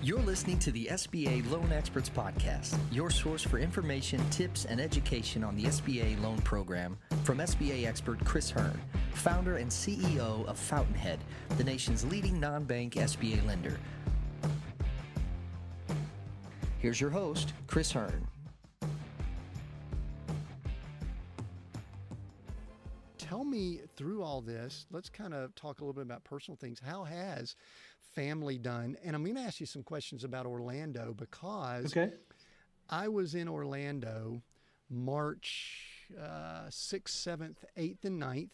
You're listening to the SBA Loan Experts Podcast, your source for information, tips, and education on the SBA loan program from SBA expert Chris Hearn, founder and CEO of Fountainhead, the nation's leading non-bank SBA lender. Here's your host, Chris Hearn. Tell me, through all this, let's kind of talk a little bit about personal things. How has family done? And I'm going to ask you some questions about Orlando because I was in Orlando March 6th, 7th, 8th, and 9th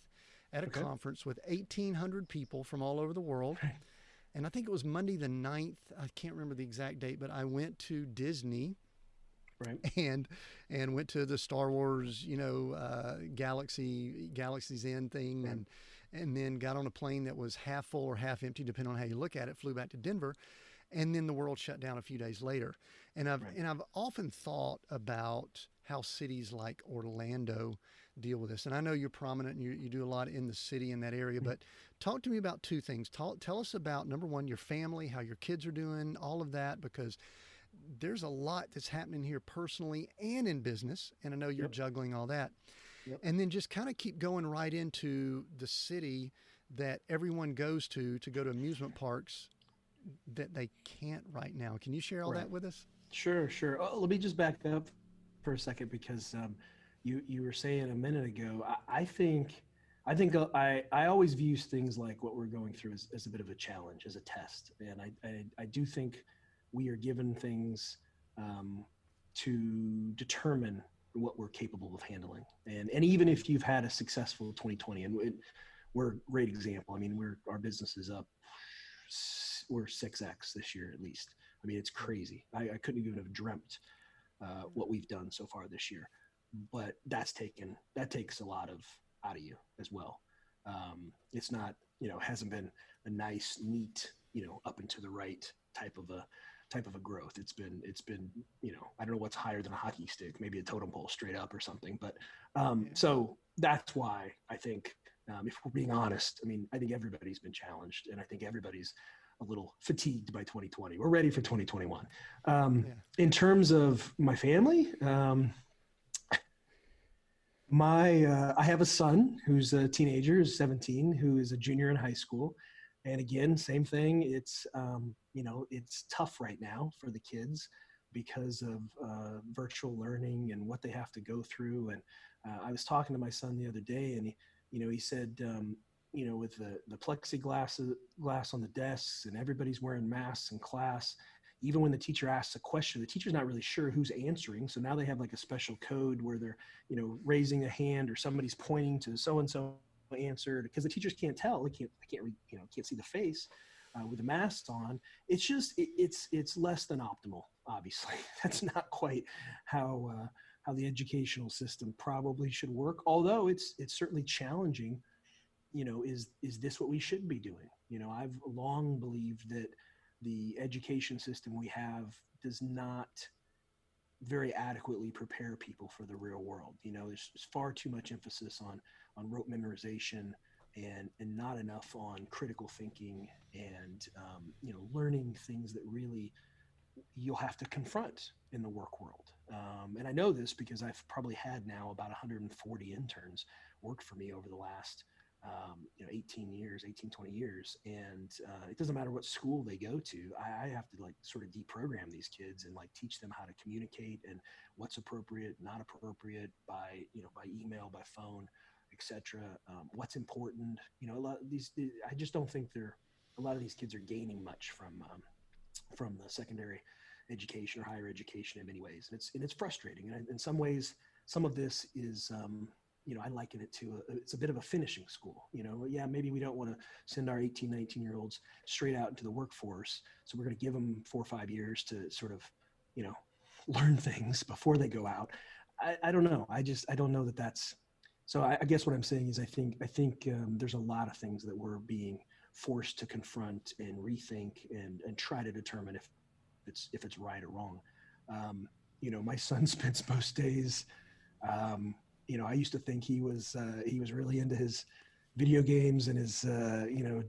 at a conference with 1,800 people from all over the world. And I think it was Monday the 9th. I can't remember the exact date, but I went to Disney. Right. And went to the Star Wars, Galaxy's End thing, right. and then got on a plane that was half full or half empty, depending on how you look at it, flew back to Denver, and then the world shut down a few days later. And I've often thought about how cities like Orlando deal with this. And I know you're prominent and you do a lot in the city in that area, but talk to me about two things. Tell us about, number one, your family, how your kids are doing, all of that, because there's a lot that's happening here personally and in business. And I know you're juggling all that. And then just kind of keep going right into the city that everyone goes to go to amusement parks that they can't right now. Can you share all that with us? Sure. Oh, let me just back up for a second because you were saying a minute ago, I think I always view things like what we're going through as a bit of a challenge, as a test. And I do think we are given things to determine what we're capable of handling. And even if you've had a successful 2020, and we're a great example. I mean, our business is up, we're 6X this year at least. I mean, it's crazy. I couldn't even have dreamt what we've done so far this year. But that takes a lot out of you as well. It's not, hasn't been a nice, neat, up and to the right type of a growth. It's been, I don't know what's higher than a hockey stick, maybe a totem pole straight up or something. But so that's why I think, if we're being honest, I mean, I think everybody's been challenged, and I think everybody's a little fatigued by 2020. We're ready for 2021. In terms of my family, I have a son who's a teenager, who's 17, who is a junior in high school. And again, same thing. It's, it's tough right now for the kids because of virtual learning and what they have to go through. And I was talking to my son the other day, and he said, with the plexiglass glass on the desks and everybody's wearing masks in class, even when the teacher asks a question, the teacher's not really sure who's answering. So now they have like a special code where they're, raising a hand or somebody's pointing to so-and-so answered, because the teachers can't tell. They can't read, can't see the face with the masks on. It's just, it's less than optimal. Obviously, that's not quite how the educational system probably should work. Although it's certainly challenging. Is this what we should be doing? I've long believed that the education system we have does not very adequately prepare people for the real world. There's far too much emphasis on rote memorization and not enough on critical thinking and, learning things that really you'll have to confront in the work world. And I know this because I've probably had now about 140 interns work for me over the last 20 years. And it doesn't matter what school they go to. I have to sort of deprogram these kids and teach them how to communicate and what's appropriate, not appropriate by email, by phone, etc. What's important, a lot of these, I just don't think a lot of these kids are gaining much from the secondary education or higher education in many ways. And it's frustrating. And in some ways, some of this is, I liken it to it's a bit of a finishing school. Maybe we don't want to send our 18, 19-year-olds straight out into the workforce. So we're going to give them 4 or 5 years to sort of, learn things before they go out. I don't know. I don't know that that's, so I guess what I'm saying is I think there's a lot of things that we're being forced to confront and rethink and try to determine if it's right or wrong. My son spends most days, I used to think he was really into his video games and his,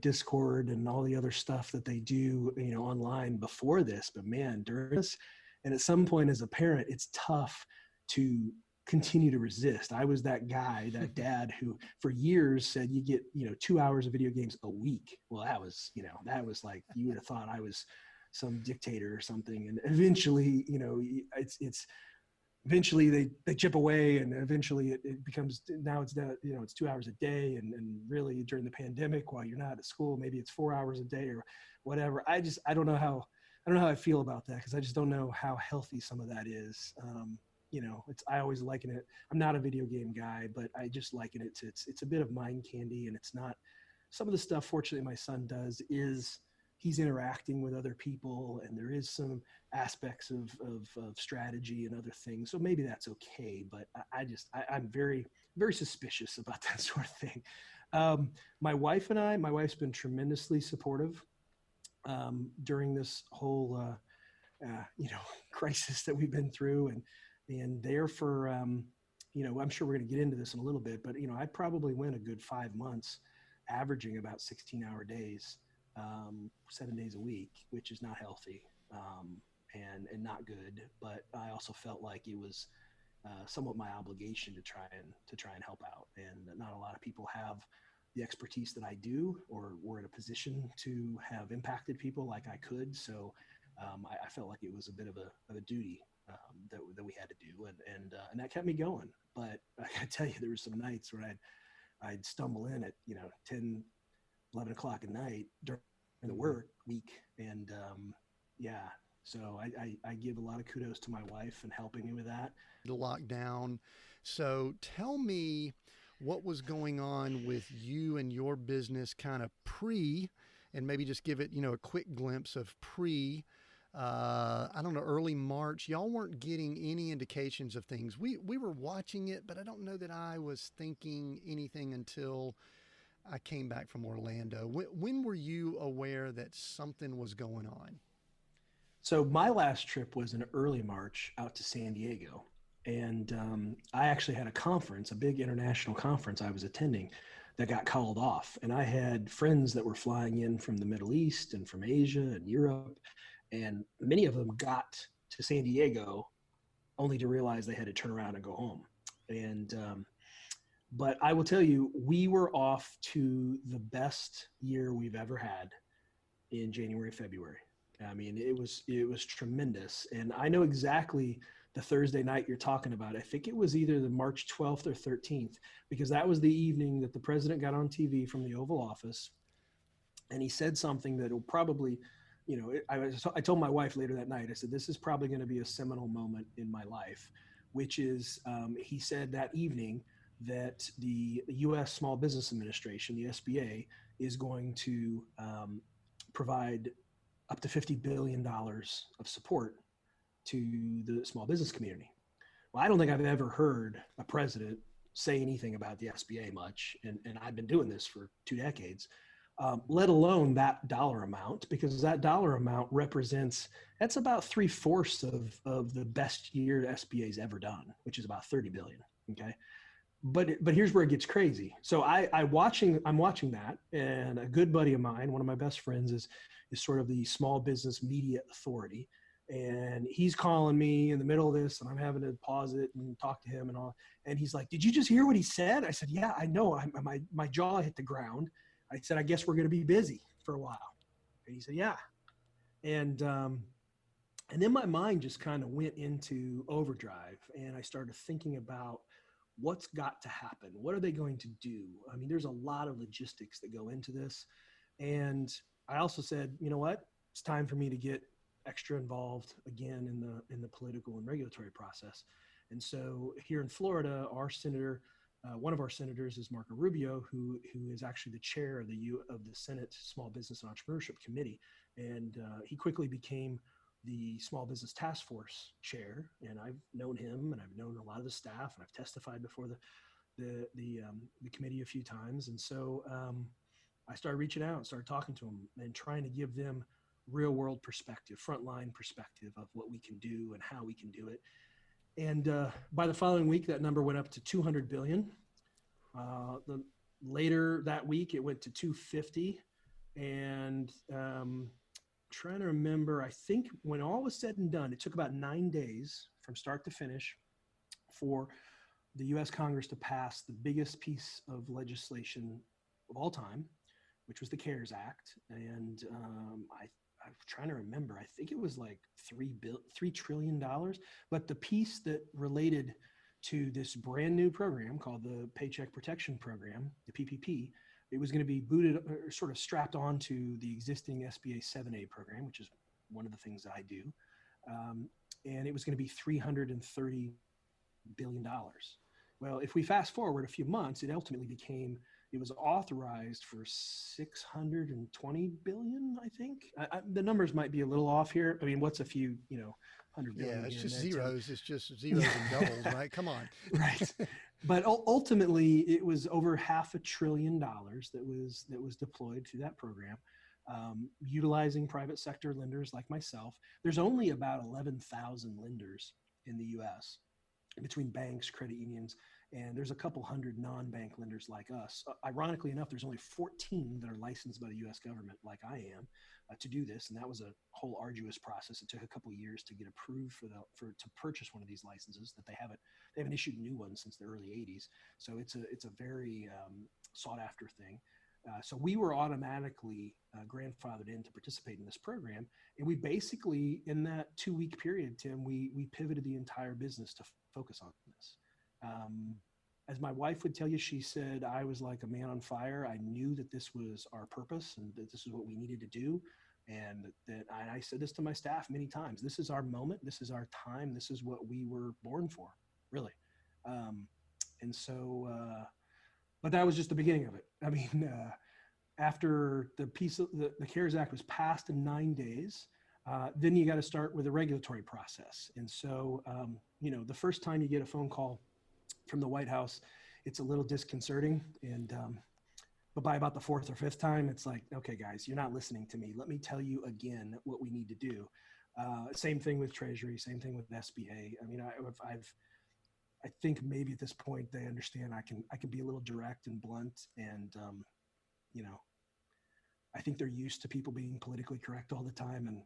Discord and all the other stuff that they do, online before this. But man, during this, and at some point as a parent, it's tough to continue to resist. I was that guy, that dad who for years said you get, 2 hours of video games a week. Well, that was like, you would have thought I was some dictator or something. And eventually, it's eventually they chip away, and eventually it becomes, now it's down, it's 2 hours a day. And really during the pandemic, while you're not at school, maybe it's 4 hours a day or whatever. I don't know how I feel about that, because I just don't know how healthy some of that is. I always liken it. I'm not a video game guy, but I just liken it to, it's a bit of mind candy, and it's not, some of the stuff, fortunately, my son does is he's interacting with other people, and there is some aspects of strategy and other things. So maybe that's okay, but I'm very, very suspicious about that sort of thing. My wife's been tremendously supportive during this whole, crisis that we've been through, and there for, I'm sure we're going to get into this in a little bit, but I probably went a good 5 months averaging about 16-hour days, 7 days a week, which is not healthy, and not good. But I also felt like it was somewhat my obligation to try and help out. And not a lot of people have the expertise that I do, or were in a position to have impacted people like I could. So I felt like it was a bit of a duty that we had to do, and that kept me going. But I gotta tell you, there were some nights where I'd stumble in at 10, 11 o'clock at night during the work week, and so I give a lot of kudos to my wife and helping me with that. The lockdown. So tell me what was going on with you and your business kind of pre, and maybe just give it, a quick glimpse of pre, I don't know, early March. Y'all weren't getting any indications of things. We were watching it, but I don't know that I was thinking anything until I came back from Orlando. When were you aware that something was going on? So my last trip was in early March out to San Diego. And I actually had a conference, a big international conference I was attending, that got called off. And I had friends that were flying in from the Middle East and from Asia and Europe. And many of them got to San Diego only to realize they had to turn around and go home. And but I will tell you, we were off to the best year we've ever had in January, February. I mean, it was tremendous. And I know exactly the Thursday night you're talking about. I think it was either the March 12th or 13th, because that was the evening that the president got on TV from the Oval Office. And he said something that will probably, I told my wife later that night, I said, this is probably going to be a seminal moment in my life, which is, he said that evening that the U.S. Small Business Administration, the SBA, is going to provide up to $50 billion of support to the small business community. Well, I don't think I've ever heard a president say anything about the SBA much, and I've been doing this for 2 decades, let alone that dollar amount, because that dollar amount represents, that's about 3/4 of the best year the SBA's ever done, which is about 30 billion. Okay. But here's where it gets crazy. So I'm watching that, and a good buddy of mine, one of my best friends, is sort of the small business media authority. And he's calling me in the middle of this, and I'm having to pause it and talk to him and all. And he's like, "Did you just hear what he said?" I said, "Yeah, I know. My jaw hit the ground." I said, "I guess we're going to be busy for a while." And he said, "Yeah." And then my mind just kind of went into overdrive, and I started thinking about what's got to happen. What are they going to do? I mean, there's a lot of logistics that go into this. And I also said, you know what? It's time for me to get extra involved again in the political and regulatory process. And so here in Florida, our senator, one of our senators is Marco Rubio, who is actually the chair of the Senate Small Business and Entrepreneurship Committee. And he quickly became the Small Business Task Force chair, and I've known him, and I've known a lot of the staff, and I've testified before the committee a few times. And so I started reaching out and started talking to them and trying to give them real world perspective, frontline perspective of what we can do and how we can do it. And by the following week, that number went up to 200 billion. later that week, it went to 250. And trying to remember, I think when all was said and done, it took about 9 days from start to finish for the U.S. Congress to pass the biggest piece of legislation of all time, which was the CARES Act. And I'm trying to remember, I think it was like $3 trillion. But the piece that related to this brand new program called the Paycheck Protection Program, the PPP, it was going to be booted or sort of strapped onto the existing SBA 7A program, which is one of the things that I do. And it was going to be $330 billion. Well, if we fast forward a few months, it ultimately it was authorized for 620 billion, I think. The numbers might be a little off here. I mean, what's a few, 100 billion? Yeah, it's just zeros. It's just zeros and doubles, right? Come on. Right. But ultimately, it was over $500 billion that was deployed through that program, utilizing private sector lenders like myself. There's only about 11,000 lenders in the U.S. between banks, credit unions, and there's a couple hundred non-bank lenders like us. Ironically enough, there's only 14 that are licensed by the U.S. government, like I am, to do this, and that was a whole arduous process. It took a couple of years to get approved to purchase one of these licenses. That they haven't issued new ones since the early '80s, so it's a very sought after thing. So we were automatically grandfathered in to participate in this program, and we basically, in that 2-week period, Tim, we pivoted the entire business to focus on this. As my wife would tell you, she said, I was like a man on fire. I knew that this was our purpose and that this is what we needed to do. And that I said this to my staff many times. This is our moment. This is our time. This is what we were born for, really. And so, but that was just the beginning of it. I mean, after the CARES Act was passed in 9 days, then you got to start with a regulatory process. And so, the first time you get a phone call from the White House, it's a little disconcerting. And, but by about the 4th or 5th time, it's like, okay, guys, you're not listening to me. Let me tell you again what we need to do. Same thing with Treasury, same thing with SBA. I mean, I think maybe at this point they understand I can be a little direct and blunt, and I think they're used to people being politically correct all the time, and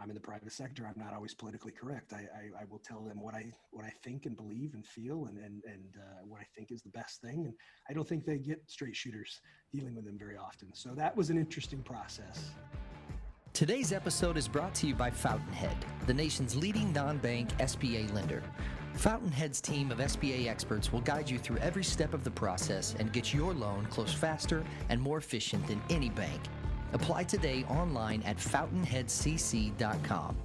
I'm in the private sector. I'm not always politically correct. I will tell them what I think and believe and feel, and what I think is the best thing. And I don't think they get straight shooters dealing with them very often. So that was an interesting process. Today's episode is brought to you by Fountainhead, the nation's leading non-bank SBA lender. Fountainhead's team of SBA experts will guide you through every step of the process and get your loan closed faster and more efficient than any bank. Apply today online at FountainheadCC.com.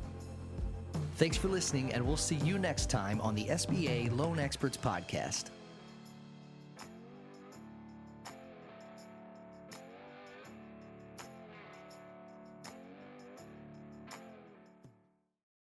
Thanks for listening, and we'll see you next time on the SBA Loan Experts Podcast.